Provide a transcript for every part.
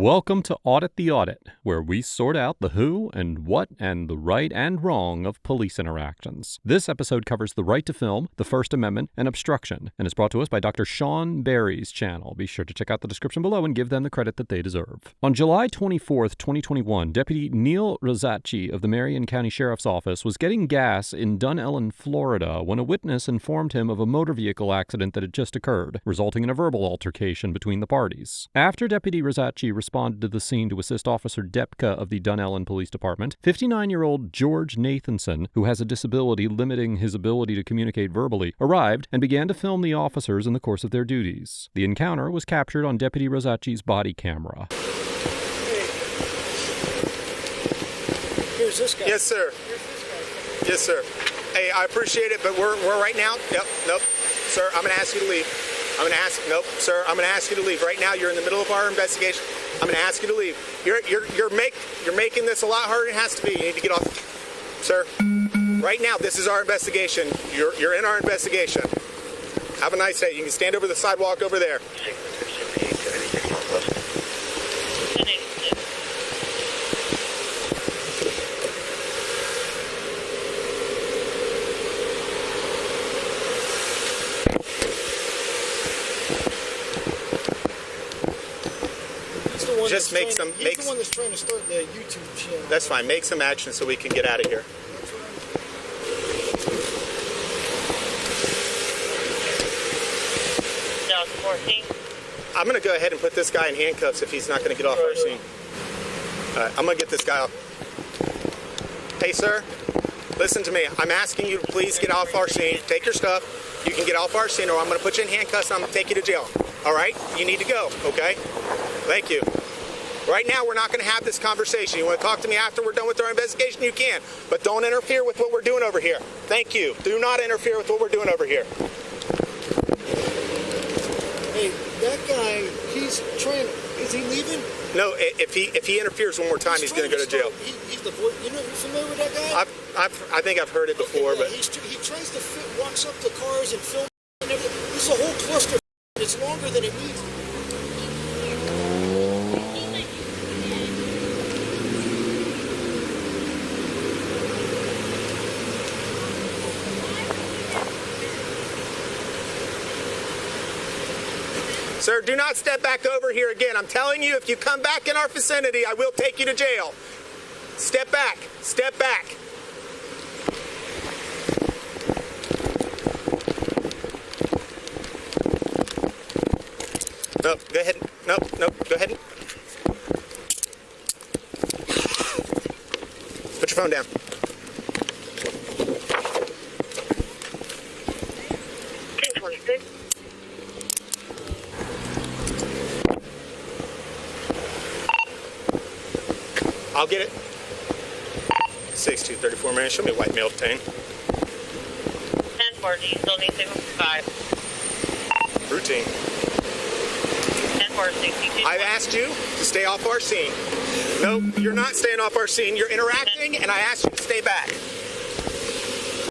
Welcome to Audit the Audit, where we sort out the who and what and the right and wrong of police interactions. This episode covers the right to film, the First Amendment, and obstruction, and is brought to us by Dr. Sean Barry's channel. Be sure to check out the description below and give them the credit that they deserve. On July 24th, 2021, Deputy Neil Rosacci of the Marion County Sheriff's Office was getting gas in Dunellen, Florida, when a witness informed him of a motor vehicle accident that had just occurred, resulting in a verbal altercation between the parties. After Deputy Rosacci responded to the scene to assist Officer Depka of the Dunellen Police Department, 59-year-old George Nathanson, who has a disability limiting his ability to communicate verbally, arrived and began to film the officers in the course of their duties. The encounter was captured on Deputy Rosacci's body camera. Here's this guy. Yes, sir. Yes, sir. Hey, I appreciate it, but we're right now. Nope. Sir, I'm going to ask you to leave. Nope, sir, I'm going to ask you to leave. Right now, you're in the middle of our investigation. I'm going to ask you to leave. You're making this a lot harder than it has to be. You need to get off. Sir, right now, this is our investigation. You're in our investigation. Have a nice day. You can stand over the sidewalk over there. Just make some. He's the one that's trying to start the YouTube channel. That's fine. Make some action so we can get out of here. No, 14. I'm going to go ahead and put this guy in handcuffs if he's not going to get off our scene. All right, I'm going to get this guy off. Hey, sir, listen to me. I'm asking you to please get off our scene. Take your stuff. You can get off our scene, or I'm going to put you in handcuffs and I'm going to take you to jail. All right? You need to go, okay? Thank you. Right now, we're not going to have this conversation. You want to talk to me after we're done with our investigation? You can. But don't interfere with what we're doing over here. Thank you. Do not interfere with what we're doing over here. Hey, that guy, he's trying. Is he leaving? No, if he interferes one more time, he's going to go to jail. He's the voice. You familiar with that guy? I think I've heard it before, okay, yeah, but he tries to walks up to cars and films and everything. This is a whole cluster. It's longer than it needs. Sir, do not step back over here again. I'm telling you, if you come back in our vicinity, I will take you to jail. Step back. Step back. No, go ahead. No, go ahead. Put your phone down. I'll get it. 6234, man. Show me white male obtain. 1040, you still need to go 5. Routine. 1040, I've asked you to stay off our scene. No, you're not staying off our scene. You're interacting, and I asked you to stay back.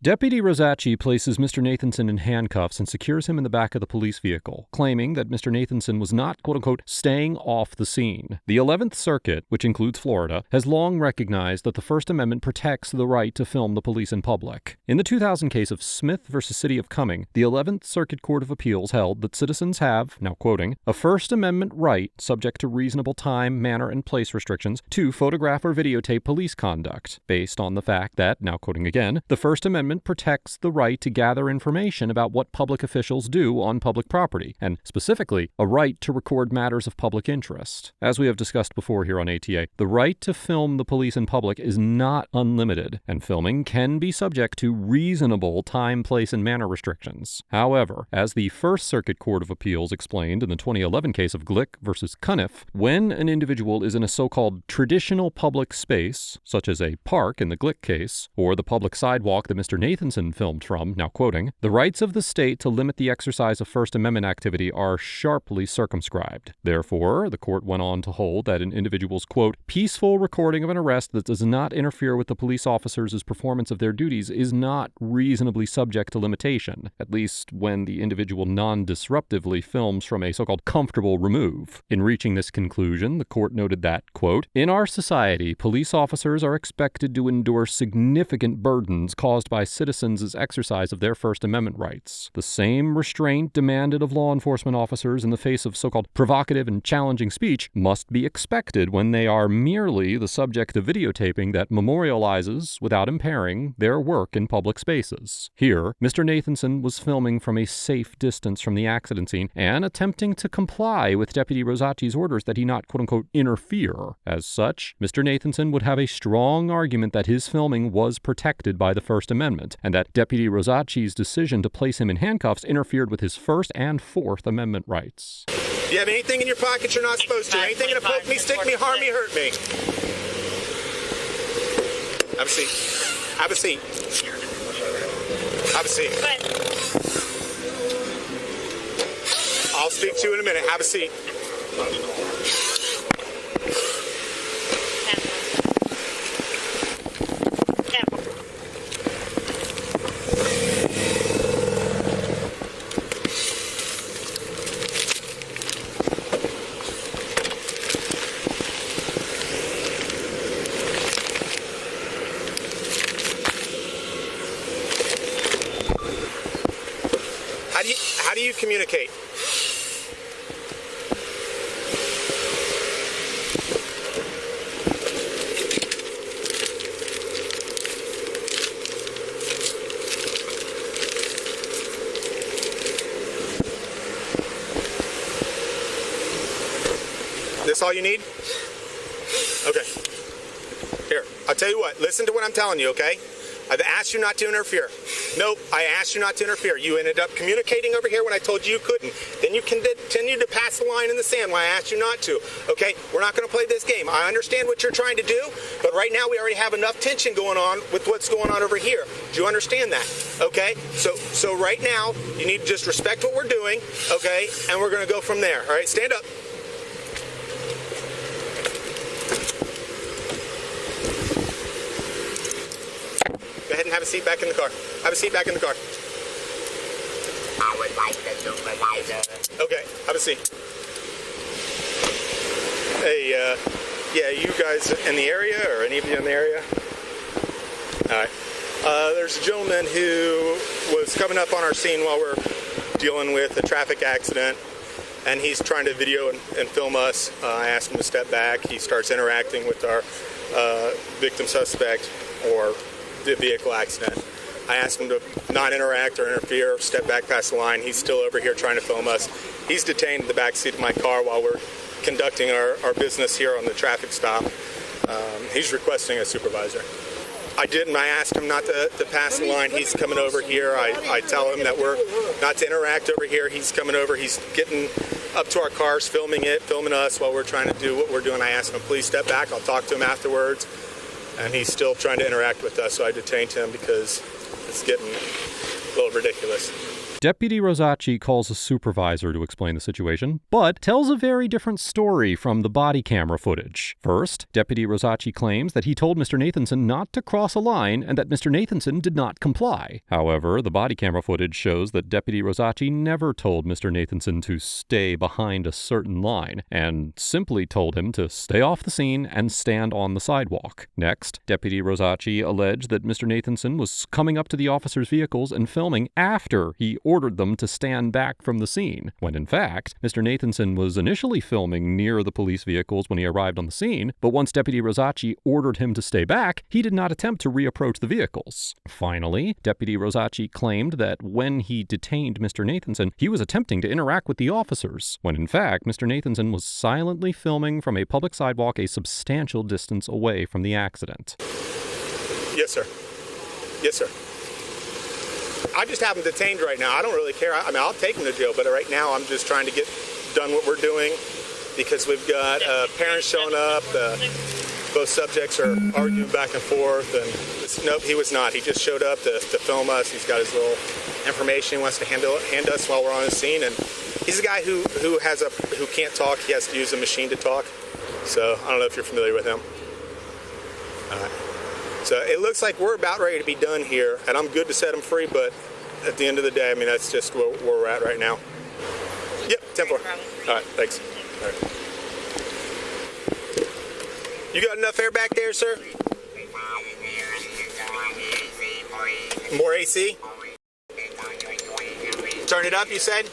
Deputy Rosacci places Mr. Nathanson in handcuffs and secures him in the back of the police vehicle, claiming that Mr. Nathanson was not, quote-unquote, staying off the scene. The 11th Circuit, which includes Florida, has long recognized that the First Amendment protects the right to film the police in public. In the 2000 case of Smith v. City of Cumming, the 11th Circuit Court of Appeals held that citizens have, now quoting, a First Amendment right, subject to reasonable time, manner, and place restrictions, to photograph or videotape police conduct, based on the fact that, now quoting again, the First Amendment protects the right to gather information about what public officials do on public property, and specifically, a right to record matters of public interest. As we have discussed before here on ATA, the right to film the police in public is not unlimited, and filming can be subject to reasonable time, place, and manner restrictions. However, as the First Circuit Court of Appeals explained in the 2011 case of Glick versus Cuniff, when an individual is in a so-called traditional public space, such as a park in the Glick case, or the public sidewalk that Mr. Nathanson filmed from, now quoting, "The rights of the state to limit the exercise of First Amendment activity are sharply circumscribed. Therefore," the court went on to hold that an individual's, quote, "peaceful recording of an arrest that does not interfere with the police officers' performance of their duties is not reasonably subject to limitation, at least when the individual non-disruptively films from a so-called comfortable remove." In reaching this conclusion, the court noted that, quote, "In our society, police officers are expected to endure significant burdens caused by citizens' exercise of their First Amendment rights. The same restraint demanded of law enforcement officers in the face of so-called provocative and challenging speech must be expected when they are merely the subject of videotaping that memorializes, without impairing, their work in public spaces." Here, Mr. Nathanson was filming from a safe distance from the accident scene and attempting to comply with Deputy Rosacci's orders that he not, quote-unquote, interfere. As such, Mr. Nathanson would have a strong argument that his filming was protected by the First Amendment, and that Deputy Rosacci's decision to place him in handcuffs interfered with his First and Fourth Amendment rights. You have anything in your pocket you're not supposed to? Anything gonna poke me, stick me, harm me, hurt me? Have a seat. Have a seat. Have a seat. I'll speak to you in a minute. Have a seat. How do you communicate? This all you need? Okay. Here, I'll tell you what. Listen to what I'm telling you, okay? I've asked you not to interfere. Nope, I asked you not to interfere. You ended up communicating over here when I told you you couldn't. Then you continued to pass the line in the sand when I asked you not to. Okay, we're not going to play this game. I understand what you're trying to do, but right now we already have enough tension going on with what's going on over here. Do you understand that? Okay, so right now you need to just respect what we're doing, okay, and we're going to go from there. All right, stand up. Go ahead and have a seat back in the car. Have a seat back in the car. I would like the supervisor. Okay, have a seat. Hey, yeah, you guys in the area, or any of you in the area? All right. There's a gentleman who was coming up on our scene while we're dealing with a traffic accident, and he's trying to video and film us. I asked him to step back. He starts interacting with our victim suspect, or the vehicle accident. I asked him to not interact or interfere, step back past the line. He's still over here trying to film us. He's detained in the back seat of my car while we're conducting our business here on the traffic stop. He's requesting a supervisor. I didn't. I asked him not to pass the line. He's coming over here. I tell him that we're not to interact over here. He's coming over. He's getting up to our cars, filming us while we're trying to do what we're doing. I asked him, please step back. I'll talk to him afterwards. And he's still trying to interact with us, so I detained him because it's getting a little ridiculous. Deputy Rosacci calls a supervisor to explain the situation, but tells a very different story from the body camera footage. First, Deputy Rosacci claims that he told Mr. Nathanson not to cross a line and that Mr. Nathanson did not comply. However, the body camera footage shows that Deputy Rosacci never told Mr. Nathanson to stay behind a certain line, and simply told him to stay off the scene and stand on the sidewalk. Next, Deputy Rosacci alleged that Mr. Nathanson was coming up to the officers' vehicles and filming after he ordered them to stand back from the scene, when in fact, Mr. Nathanson was initially filming near the police vehicles when he arrived on the scene, but once Deputy Rosacci ordered him to stay back, he did not attempt to reapproach the vehicles. Finally, Deputy Rosacci claimed that when he detained Mr. Nathanson, he was attempting to interact with the officers, when in fact, Mr. Nathanson was silently filming from a public sidewalk a substantial distance away from the accident. Yes, sir. Yes, sir. I just have him detained right now. I don't really care. I mean, I'll take him to jail, but right now I'm just trying to get done what we're doing because we've got parents showing up. both subjects are arguing back and forth, and nope, he was not. He just showed up to film us. He's got his little information he wants to hand us while we're on the scene, and he's a guy who can't talk. He has to use a machine to talk. So I don't know if you're familiar with him. So it looks like we're about ready to be done here, and I'm good to set him free, but at the end of the day, I mean, that's just where we're at right now. Yep, 10-4. All right, thanks. All right. You got enough air back there, sir? More AC? Turn it up, you said?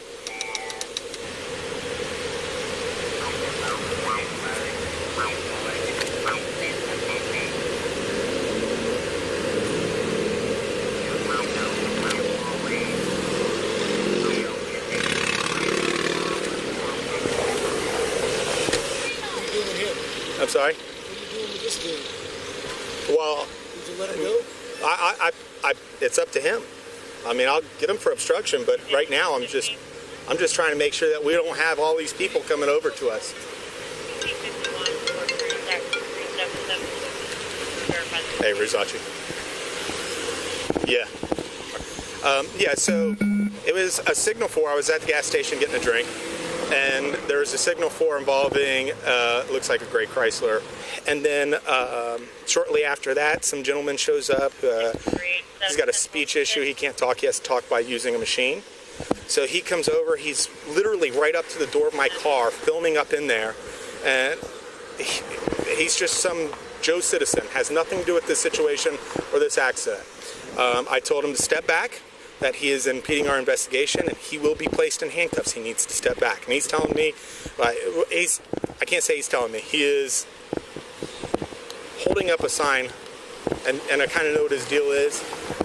I'm sorry? What are you doing with this dude? Well, Did you let him go? It's up to him. I mean, I'll get him for obstruction, but right now I'm just trying to make sure that we don't have all these people coming over to us. Hey, Rizachi. Yeah. Yeah, so it was a signal 4. I was at the gas station getting a drink, and there was a signal 4 involving, looks like a gray Chrysler. And then shortly after that, some gentleman shows up. He's got a speech issue. He can't talk. He has to talk by using a machine. So he comes over. He's literally right up to the door of my car, filming up in there. And he's just some Joe citizen. Has nothing to do with this situation or this accident. I told him to step back, that he is impeding our investigation, and he will be placed in handcuffs. He needs to step back. And he's telling me, I can't say he's telling me, he is holding up a sign, and I kind of know what his deal is,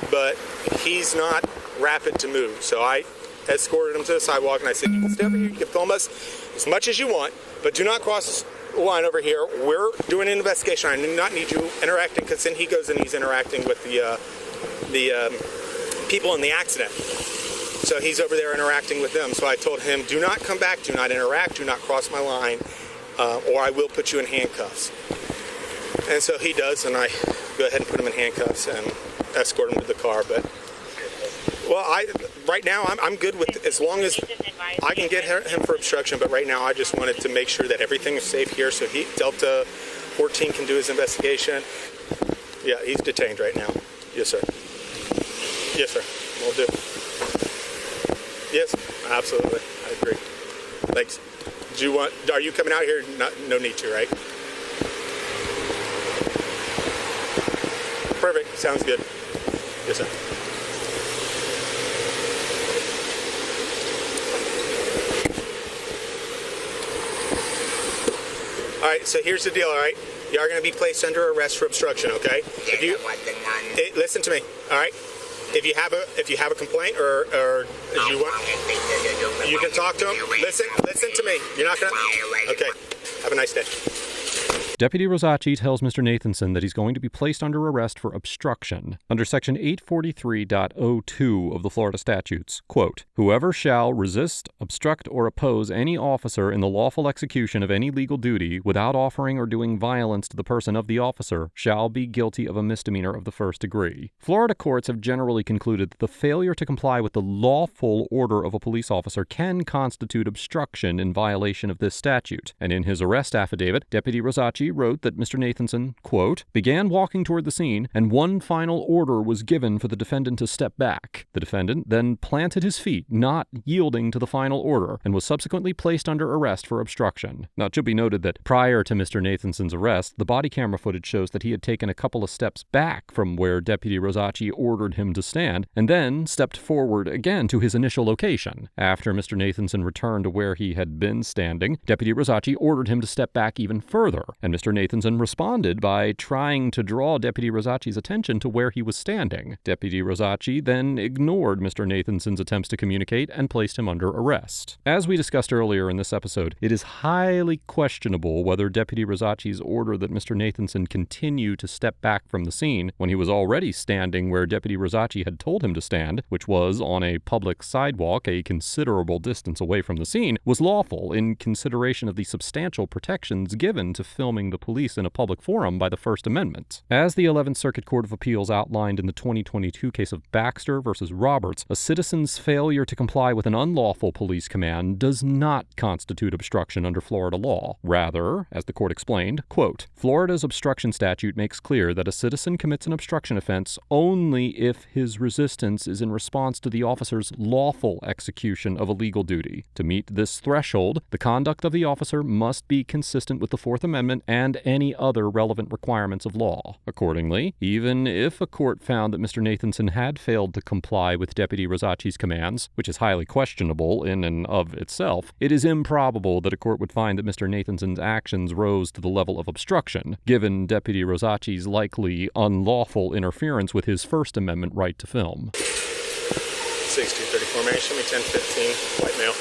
but he's not rapid to move. So I escorted him to the sidewalk, and I said, you can stay over here, you can film us as much as you want, but do not cross the line over here. We're doing an investigation. I do not need you interacting, because then he goes and he's interacting with the people in the accident. So he's over there interacting with them. So I told him, do not come back, do not interact, do not cross my line, or I will put you in handcuffs. And so he does, and I go ahead and put him in handcuffs and escort him to the car. But, well, right now I'm good with, as long as I can get him for obstruction, but right now I just wanted to make sure that everything is safe here so Delta 14 can do his investigation. Yeah, he's detained right now. Yes, sir. Yes, sir. Will do. Yes, absolutely. I agree. Thanks. Are you coming out here? No need to, right? Perfect. Sounds good. Yes, sir. All right, so here's the deal, all right? You are going to be placed under arrest for obstruction, okay? Listen to me, all right? If you have a complaint or if you want, you can talk to him. Listen to me. You're not going to... Okay. Have a nice day. Deputy Rosacci tells Mr. Nathanson that he's going to be placed under arrest for obstruction under Section 843.02 of the Florida statutes. Quote, whoever shall resist, obstruct, or oppose any officer in the lawful execution of any legal duty without offering or doing violence to the person of the officer shall be guilty of a misdemeanor of the first degree. Florida courts have generally concluded that the failure to comply with the lawful order of a police officer can constitute obstruction in violation of this statute, and in his arrest affidavit, Deputy Rosacci wrote that Mr. Nathanson, quote, began walking toward the scene, and one final order was given for the defendant to step back. The defendant then planted his feet, not yielding to the final order, and was subsequently placed under arrest for obstruction. Now, it should be noted that prior to Mr. Nathanson's arrest, the body camera footage shows that he had taken a couple of steps back from where Deputy Rosacci ordered him to stand, and then stepped forward again to his initial location. After Mr. Nathanson returned to where he had been standing, Deputy Rosacci ordered him to step back even further, and Mr. Nathanson responded by trying to draw Deputy Rosacci's attention to where he was standing. Deputy Rosacci then ignored Mr. Nathanson's attempts to communicate and placed him under arrest. As we discussed earlier in this episode, it is highly questionable whether Deputy Rosacci's order that Mr. Nathanson continue to step back from the scene when he was already standing where Deputy Rosacci had told him to stand, which was on a public sidewalk a considerable distance away from the scene, was lawful in consideration of the substantial protections given to filming disciplining the police in a public forum by the First Amendment. As the 11th Circuit Court of Appeals outlined in the 2022 case of Baxter versus Roberts, a citizen's failure to comply with an unlawful police command does not constitute obstruction under Florida law. Rather, as the court explained, quote, Florida's obstruction statute makes clear that a citizen commits an obstruction offense only if his resistance is in response to the officer's lawful execution of a legal duty. To meet this threshold, the conduct of the officer must be consistent with the Fourth Amendment and any other relevant requirements of law. Accordingly, even if a court found that Mr. Nathanson had failed to comply with Deputy Rosacci's commands, which is highly questionable in and of itself, it is improbable that a court would find that Mr. Nathanson's actions rose to the level of obstruction, given Deputy Rosacci's likely unlawful interference with his First Amendment right to film. 6234 May, show me 1015, white male.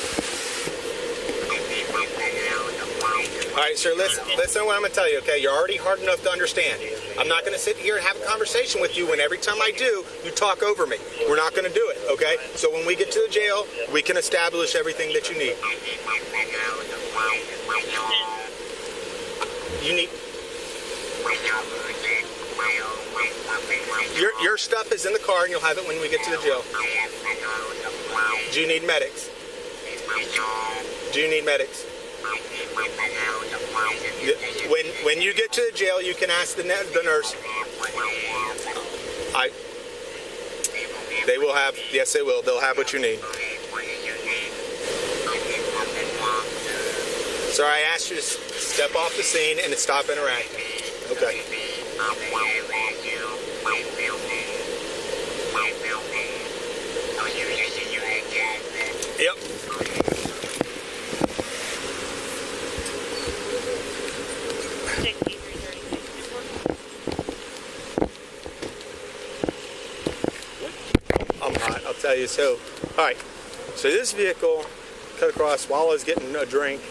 All right, sir, listen to what I'm going to tell you, okay? You're already hard enough to understand. I'm not going to sit here and have a conversation with you when every time I do, you talk over me. We're not going to do it, okay? So when we get to the jail, we can establish everything that you need. You need... Your stuff is in the car and you'll have it when we get to the jail. Do you need medics? Do you need medics? When you get to the jail, you can ask the nurse. They will have, yes they will, they'll have what you need. Sir, I asked you to step off the scene and to stop interacting. Okay. Yep. I'm hot, I'll tell you. So, all right. So this vehicle cut across while I was getting a drink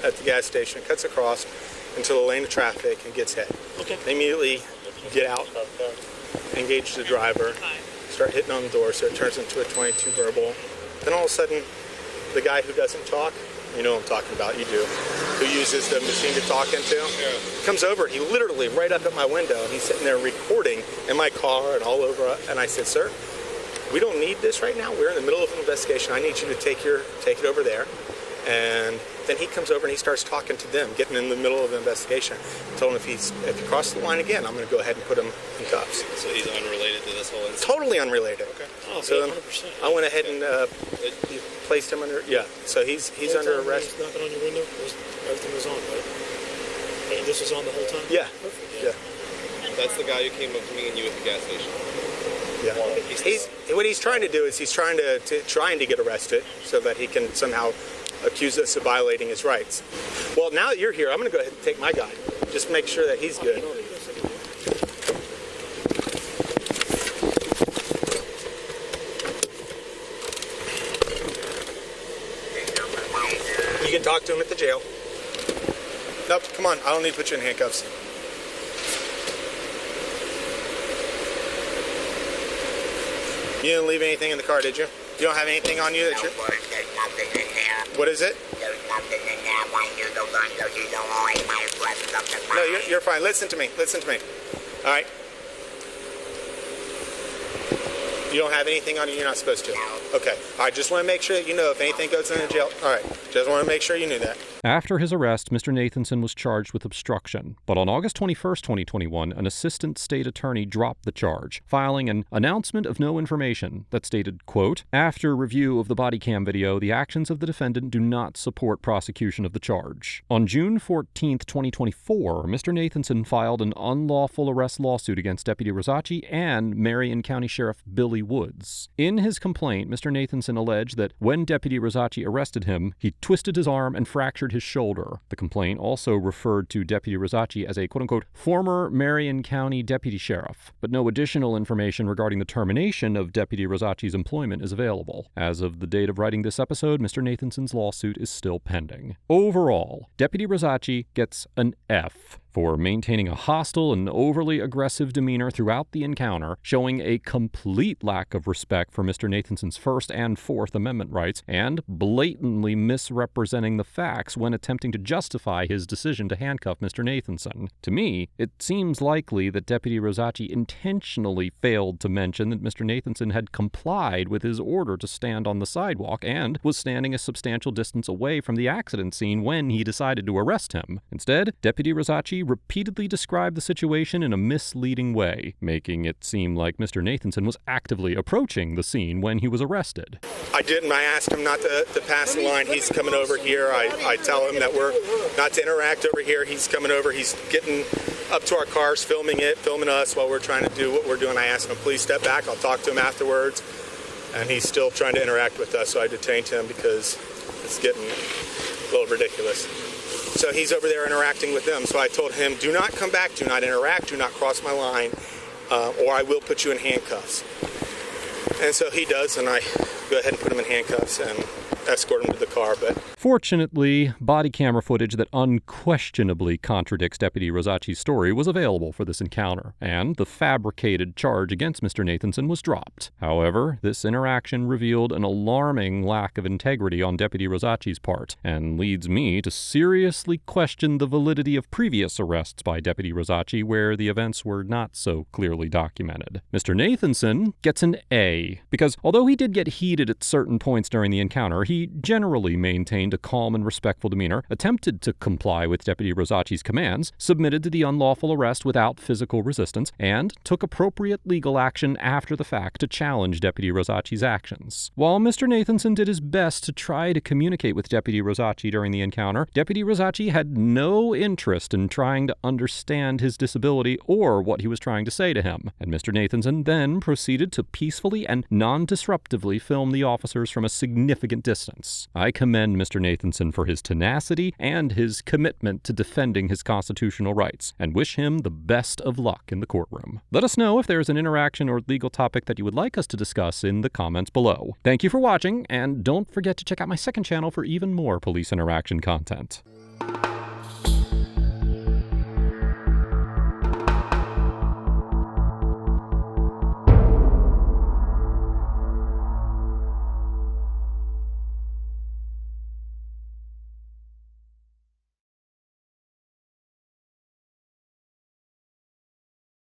at the gas station. It cuts across into the lane of traffic and gets hit. Okay. They immediately get out, engage the driver, start hitting on the door, so it turns into a 22 verbal. Then all of a sudden, the guy who doesn't talk, you know what I'm talking about, you do, who uses the machine to talk into, comes over, he literally right up at my window, and he's sitting there recording in my car and all over, and I said, sir, we don't need this right now, we're in the middle of an investigation, I need you to take it over there. And then he comes over and he starts talking to them, getting in the middle of the investigation. I told him if he crosses the line again, I'm going to go ahead and put him in cuffs. So he's unrelated to this whole incident? Totally unrelated. Okay. Oh, so 100%. I went ahead and placed him under, yeah. So he's under arrest. Knocking on your window, everything was on, right? And this was on the whole time? Yeah. Perfect. Yeah. That's the guy who came up to me and you at the gas station. Yeah. What he's trying to do is he's trying to get arrested so that he can somehow accuse us of violating his rights. Well, now that you're here, I'm going to go ahead and take my guy. Just make sure that he's good. You can talk to him at the jail. Nope, come on. I don't need to put you in handcuffs. You didn't leave anything in the car, did you? You don't have anything on you that you're... There's nothing in there. What is it? There's nothing in there. Why you go on so you don't like my something? No, you're fine. Listen to me. Listen to me. All right? You don't have anything on you you're not supposed to? No. Okay. All right, just want to make sure that you know if anything goes in the jail. All right. Just want to make sure you knew that. After his arrest, Mr. Nathanson was charged with obstruction, but on August 21, 2021, an assistant state attorney dropped the charge, filing an announcement of no information that stated, quote, after review of the body cam video, the actions of the defendant do not support prosecution of the charge. On June 14, 2024, Mr. Nathanson filed an unlawful arrest lawsuit against Deputy Rosacci and Marion County Sheriff Billy Woods. In his complaint, Mr. Nathanson alleged that when Deputy Rosacci arrested him, he twisted his arm and fractured his shoulder. The complaint also referred to Deputy Rosacci as a quote-unquote former Marion County deputy sheriff, but no additional information regarding the termination of Deputy Rosacci's employment is available. As of the date of writing this episode, Mr. Nathanson's lawsuit is still pending. Overall, Deputy Rosacci gets an F for maintaining a hostile and overly aggressive demeanor throughout the encounter, showing a complete lack of respect for Mr. Nathanson's First and Fourth Amendment rights, and blatantly misrepresenting the facts when attempting to justify his decision to handcuff Mr. Nathanson. To me, it seems likely that Deputy Rosacci intentionally failed to mention that Mr. Nathanson had complied with his order to stand on the sidewalk and was standing a substantial distance away from the accident scene when he decided to arrest him. Instead, Deputy Rosacci repeatedly described the situation in a misleading way, making it seem like Mr. Nathanson was actively approaching the scene when he was arrested. I didn't. I asked him not to pass the line. He's coming over here. I tell him that we're not to interact over here. He's coming over. He's getting up to our cars, filming us while we're trying to do what we're doing. I asked him, please step back. I'll talk to him afterwards. And he's still trying to interact with us, so I detained him because it's getting a little ridiculous. So he's over there interacting with them. So I told him, do not come back, do not interact, do not cross my line, or I will put you in handcuffs. And so he does, and I go ahead and put him in handcuffs and escort him to the car. But fortunately, body camera footage that unquestionably contradicts Deputy Rosacci's story was available for this encounter, and the fabricated charge against Mr. Nathanson was dropped. However, this interaction revealed an alarming lack of integrity on Deputy Rosacci's part, and leads me to seriously question the validity of previous arrests by Deputy Rosacci where the events were not so clearly documented. Mr. Nathanson gets an A, because although he did get heated at certain points during the encounter, he generally maintained a calm and respectful demeanor, attempted to comply with Deputy Rosacci's commands, submitted to the unlawful arrest without physical resistance, and took appropriate legal action after the fact to challenge Deputy Rosacci's actions. While Mr. Nathanson did his best to try to communicate with Deputy Rosacci during the encounter, Deputy Rosacci had no interest in trying to understand his disability or what he was trying to say to him, and Mr. Nathanson then proceeded to peacefully and non-disruptively film the officers from a significant distance. I commend Mr. Nathanson for his tenacity and his commitment to defending his constitutional rights, and wish him the best of luck in the courtroom. Let us know if there is an interaction or legal topic that you would like us to discuss in the comments below. Thank you for watching, and don't forget to check out my second channel for even more police interaction content.